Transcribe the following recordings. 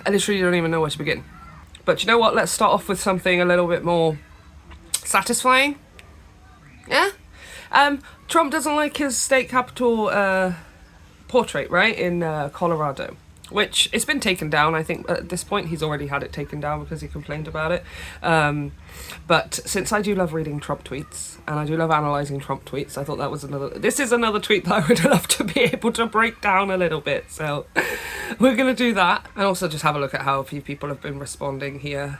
I literally don't even know where to begin. But you know what? Let's start off with something a little bit more satisfying. Yeah? Trump doesn't like his state capital portrait, right, in Colorado. Which, it's been taken down, I think. At this point, he's already had it taken down because he complained about it. But since I do love reading Trump tweets, and I do love analysing Trump tweets, I thought that was this is another tweet that I would love to be able to break down a little bit. So, we're going to do that. And also just have a look at how a few people have been responding here.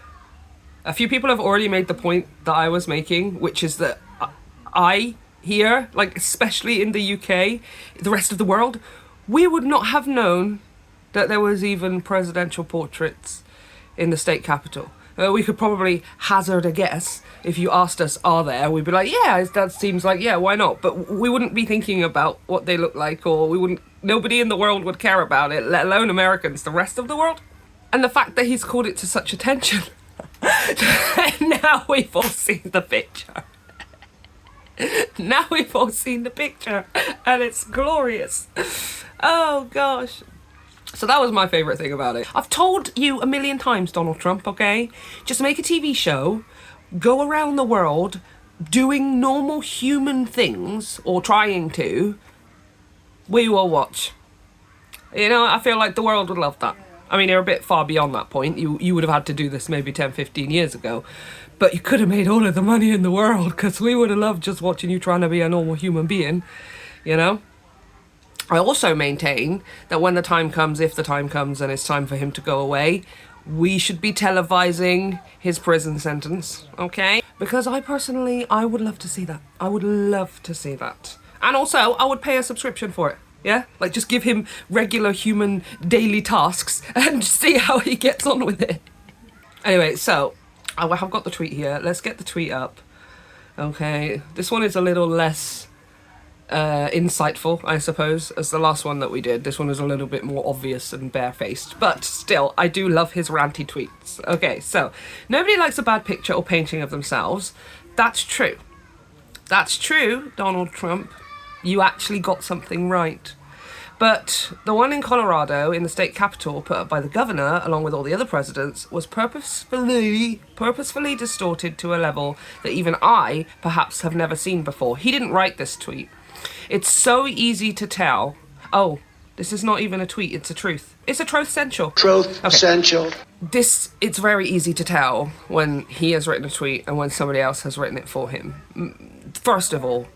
A few people have already made the point that I was making, which is that I, here, like especially in the UK, the rest of the world, we would not have known that there was even presidential portraits in the state capital. We could probably hazard a guess if you asked us, are there? We'd be like, yeah, that seems like, yeah, why not? But we wouldn't be thinking about what they look like, or nobody in the world would care about it, let alone Americans, the rest of the world. And the fact that he's called it to such attention, now we've all seen the picture. Now we've all seen the picture, and it's glorious. Oh, gosh. So that was my favourite thing about it. I've told you a million times, Donald Trump, okay? Just make a TV show, go around the world doing normal human things, or trying to. We will watch. You know, I feel like the world would love that. I mean, you're a bit far beyond that point. You would have had to do this maybe 10, 15 years ago. But you could have made all of the money in the world, because we would have loved just watching you trying to be a normal human being, you know? I also maintain that when the time comes, if the time comes and it's time for him to go away, we should be televising his prison sentence, okay? Because I would love to see that. I would love to see that. And also, I would pay a subscription for it, yeah? Like, just give him regular human daily tasks and see how he gets on with it. Anyway, so, I have got the tweet here. Let's get the tweet up. Okay, this one is a little less insightful, I suppose, as the last one that we did. This one is a little bit more obvious and barefaced, but still, I do love his ranty tweets. Okay, so, nobody likes a bad picture or painting of themselves. That's true. That's true, Donald Trump. You actually got something right. But the one in Colorado, in the state capitol, put up by the governor, along with all the other presidents, was purposefully distorted to a level that even I, perhaps, have never seen before. He didn't write this tweet. It's so easy to tell. Oh, this is not even a tweet, it's a truth. It's a truth essential. Truth essential. It's very easy to tell when he has written a tweet and when somebody else has written it for him. First of all,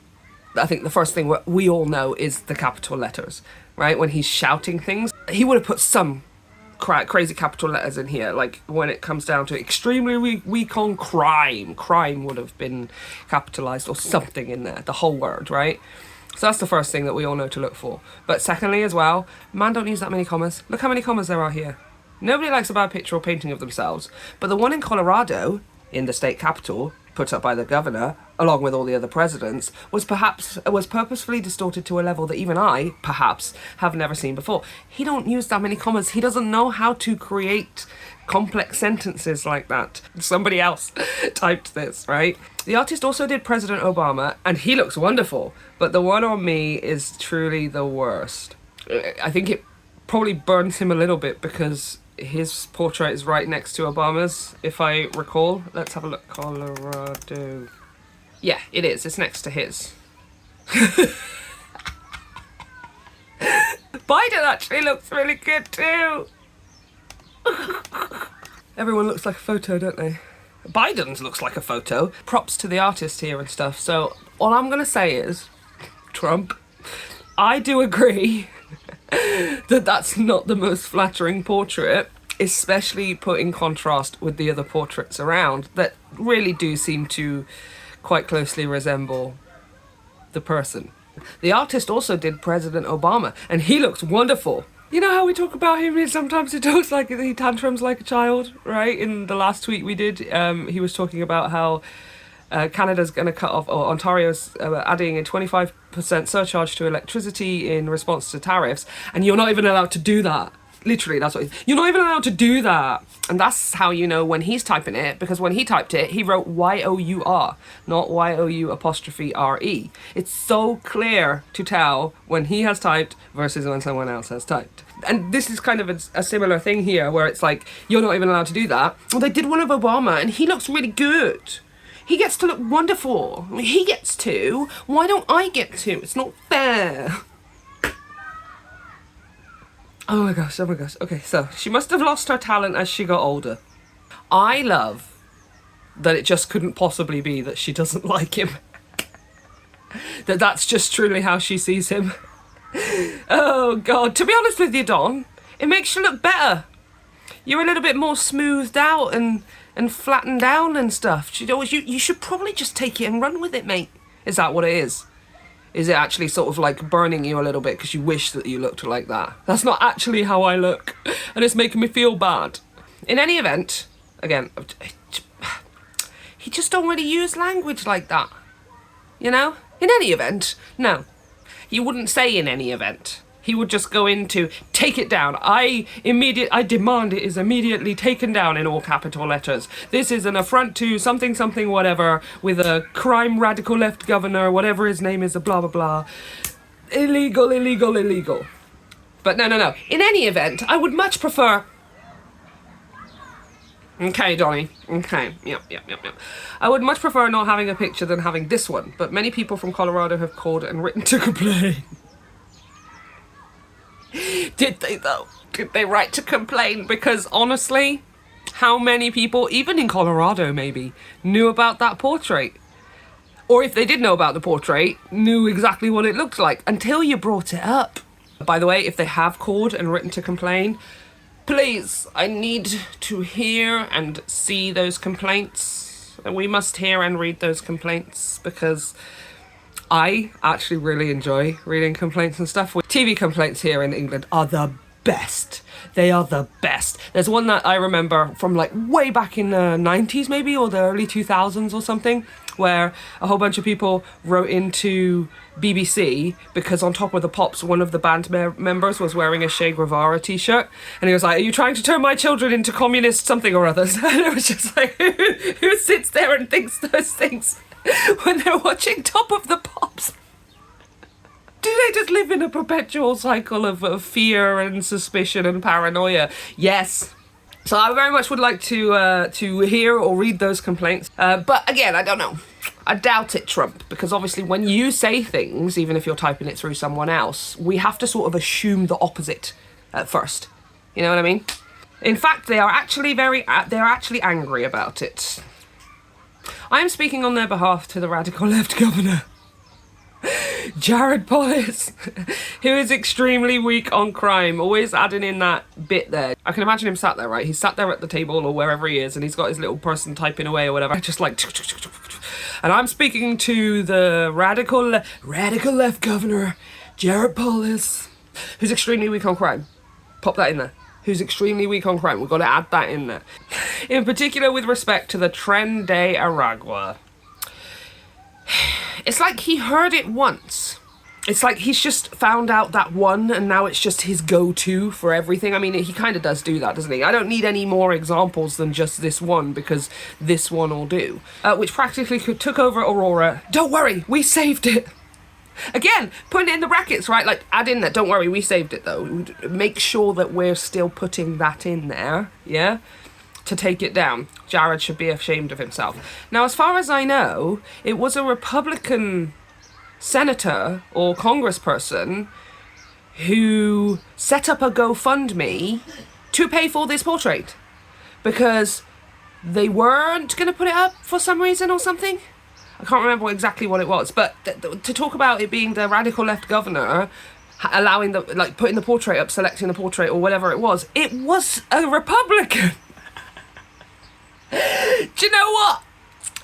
I think the first thing we all know is the capital letters, right? When he's shouting things, he would have put some crazy capital letters in here. Like, when it comes down to extremely weak on crime would have been capitalized or something in there, the whole word, right? So that's the first thing that we all know to look for. But secondly as well, man, don't use that many commas. Look how many commas there are here. Nobody likes a bad picture or painting of themselves. But the one in Colorado, in the state capitol, put up by the governor, along with all the other presidents, was purposefully distorted to a level that even I, perhaps, have never seen before. He don't use that many commas. He doesn't know how to create complex sentences like that. Somebody else typed this, right? The artist also did President Obama, and he looks wonderful, but the one on me is truly the worst. I think it probably burns him a little bit because his portrait is right next to Obama's, if I recall. Let's have a look. Colorado. Yeah, it is. It's next to his. Biden actually looks really good too. Everyone looks like a photo, don't they? Biden's looks like a photo. Props to the artist here and stuff. So all I'm going to say is, Trump, I do agree that that's not the most flattering portrait, especially put in contrast with the other portraits around that really do seem to quite closely resemble the person. The artist also did President Obama, and he looks wonderful. You know how we talk about him, and sometimes he talks like, he tantrums like a child, right? In the last tweet we did, he was talking about how Canada's going to cut off, or Ontario's adding a 25% surcharge to electricity in response to tariffs, and you're not even allowed to do that. Literally, that's what you're not even allowed to do that. And that's how you know when he's typing it, because when he typed it, he wrote Y-O-U-R, not Y-O-U''RE. It's so clear to tell when he has typed versus when someone else has typed. And this is kind of a similar thing here, where it's like, you're not even allowed to do that. Well, they did one of Obama, and he looks really good. He gets to look wonderful. I mean, he gets to. Why don't I get to? It's not fair. Oh my gosh, oh my gosh. Okay, so she must have lost her talent as she got older. I love that it just couldn't possibly be that she doesn't like him. That's just truly how she sees him. Oh God, to be honest with you, Don, it makes you look better. You're a little bit more smoothed out and flattened down and stuff. You should probably just take it and run with it, mate. Is that what it is? Is it actually sort of like burning you a little bit because you wish that you looked like that? That's not actually how I look, and it's making me feel bad. In any event, again, he just don't really use language like that, you know? In any event, no. He wouldn't say in any event. He would just go into, take it down. I demand it is immediately taken down in all capital letters. This is an affront to something, something, whatever, with a crime radical left governor, whatever his name is, a blah, blah, blah. Illegal, illegal, illegal. But no. In any event, I would much prefer... Okay, Donnie. Okay. Yep. I would much prefer not having a picture than having this one, but many people from Colorado have called and written to complain. Did they, though? Did they write to complain? Because honestly, how many people, even in Colorado maybe, knew about that portrait? Or if they did know about the portrait, knew exactly what it looked like until you brought it up. By the way, if they have called and written to complain, please, I need to hear and see those complaints. We must hear and read those complaints, because I actually really enjoy reading complaints and stuff. TV complaints here in England are the best. They are the best. There's one that I remember from like way back in the 90s maybe, or the early 2000s or something, where a whole bunch of people wrote into BBC because on Top of the Pops, one of the band members was wearing a Che Guevara t-shirt, and he was like, "Are you trying to turn my children into communist something or others?" And it was just like, who sits there and thinks those things when they're watching Top of the Pops? Do they just live in a perpetual cycle of fear and suspicion and paranoia? Yes. So I very much would like to hear or read those complaints. But again, I don't know. I doubt it, Trump, because obviously when you say things, even if you're typing it through someone else, we have to sort of assume the opposite at first. You know what I mean? In fact, they are actually angry about it. I am speaking on their behalf to the radical left governor, Jared Polis, who is extremely weak on crime, always adding in that bit there. I can imagine him sat there, right? He's sat there at the table or wherever he is, and he's got his little person typing away or whatever, just like... And I'm speaking to the radical left governor, Jared Polis, who's extremely weak on crime. Pop that in there. Who's extremely weak on crime. We've got to add that in there. In particular with respect to the Tren de Aragua. It's like he heard it once. It's like he's just found out that one, and now it's just his go-to for everything. I mean, he kind of does do that, doesn't he? I don't need any more examples than just this one, because this one will do. Which practically took over Aurora. Don't worry, we saved it. Again, putting it in the brackets, right? Like, add in that, don't worry, we saved it, though. Make sure that we're still putting that in there, yeah? To take it down. Jared should be ashamed of himself. Now, as far as I know, it was a Republican senator or congressperson who set up a GoFundMe to pay for this portrait, because they weren't going to put it up for some reason or something. I can't remember exactly what it was, but to talk about it being the radical left governor allowing putting the portrait up, selecting the portrait or whatever it was a Republican. Do you know what?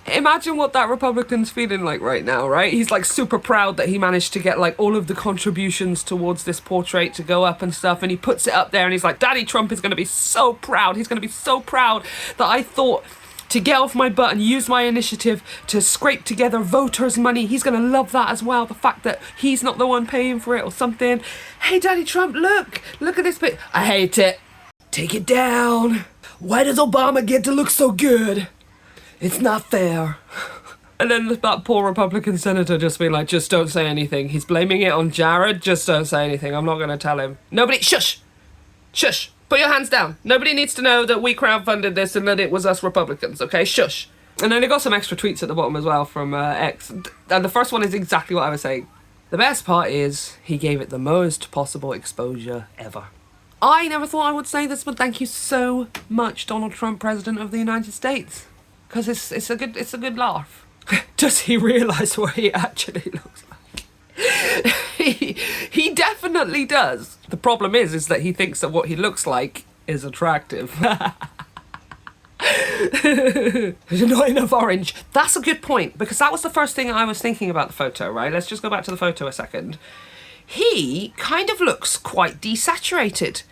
Imagine what that Republican's feeling like right now, right? He's like super proud that he managed to get like all of the contributions towards this portrait to go up and stuff, and he puts it up there and he's like, Daddy Trump is going to be so proud. He's going to be so proud that I thought to get off my butt and use my initiative to scrape together voters' money. He's going to love that as well, the fact that he's not the one paying for it or something. Hey, Daddy Trump, look at this bit. I hate it. Take it down. Why does Obama get to look so good? It's not fair. And then that poor Republican senator just being like, just don't say anything. He's blaming it on Jared. Just don't say anything. I'm not going to tell him. Nobody, shush. Shush. Put your hands down. Nobody needs to know that we crowdfunded this and that it was us Republicans, okay? Shush. And then I got some extra tweets at the bottom as well from X. And the first one is exactly what I was saying. The best part is he gave it the most possible exposure ever. I never thought I would say this, but thank you so much, Donald Trump, President of the United States. Because it's a good laugh. Does he realise what he actually looks like? He definitely does. The problem is that he thinks that what he looks like is attractive. There's not enough orange. That's a good point, because that was the first thing I was thinking about the photo, right? Let's just go back to the photo a second. He kind of looks quite desaturated.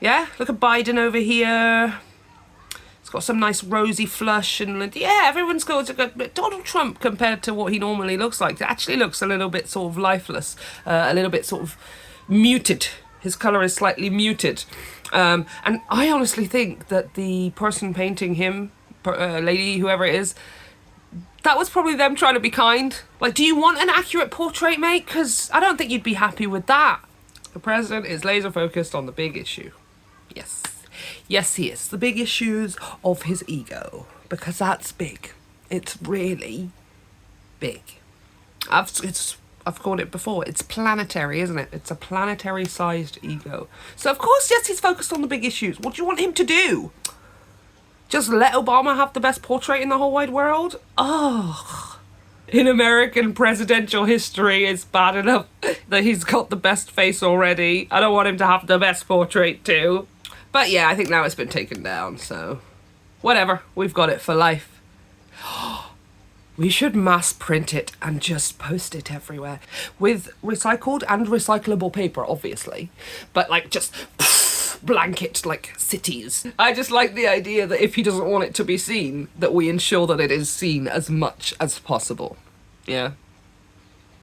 Yeah, look at Biden over here. It's got some nice rosy flush, and yeah, everyone's got a good. But Donald Trump, compared to what he normally looks like, actually looks a little bit sort of lifeless, a little bit sort of muted. His colour is slightly muted. And I honestly think that the person painting him, lady, whoever it is, that was probably them trying to be kind. Like, do you want an accurate portrait, mate? Because I don't think you'd be happy with that. The president is laser focused on the big issue. Yes. Yes, he is. The big issues of his ego. Because that's big. It's really big. I've called it before. It's planetary, isn't it? It's a planetary-sized ego. So, of course, yes, he's focused on the big issues. What do you want him to do? Just let Obama have the best portrait in the whole wide world? Oh, in American presidential history, it's bad enough that he's got the best face already. I don't want him to have the best portrait too. But yeah, I think now it's been taken down, so whatever. We've got it for life. We should mass print it and just post it everywhere. With recycled and recyclable paper, obviously. But like just blanket like cities. I just like the idea that if he doesn't want it to be seen, that we ensure that it is seen as much as possible. Yeah.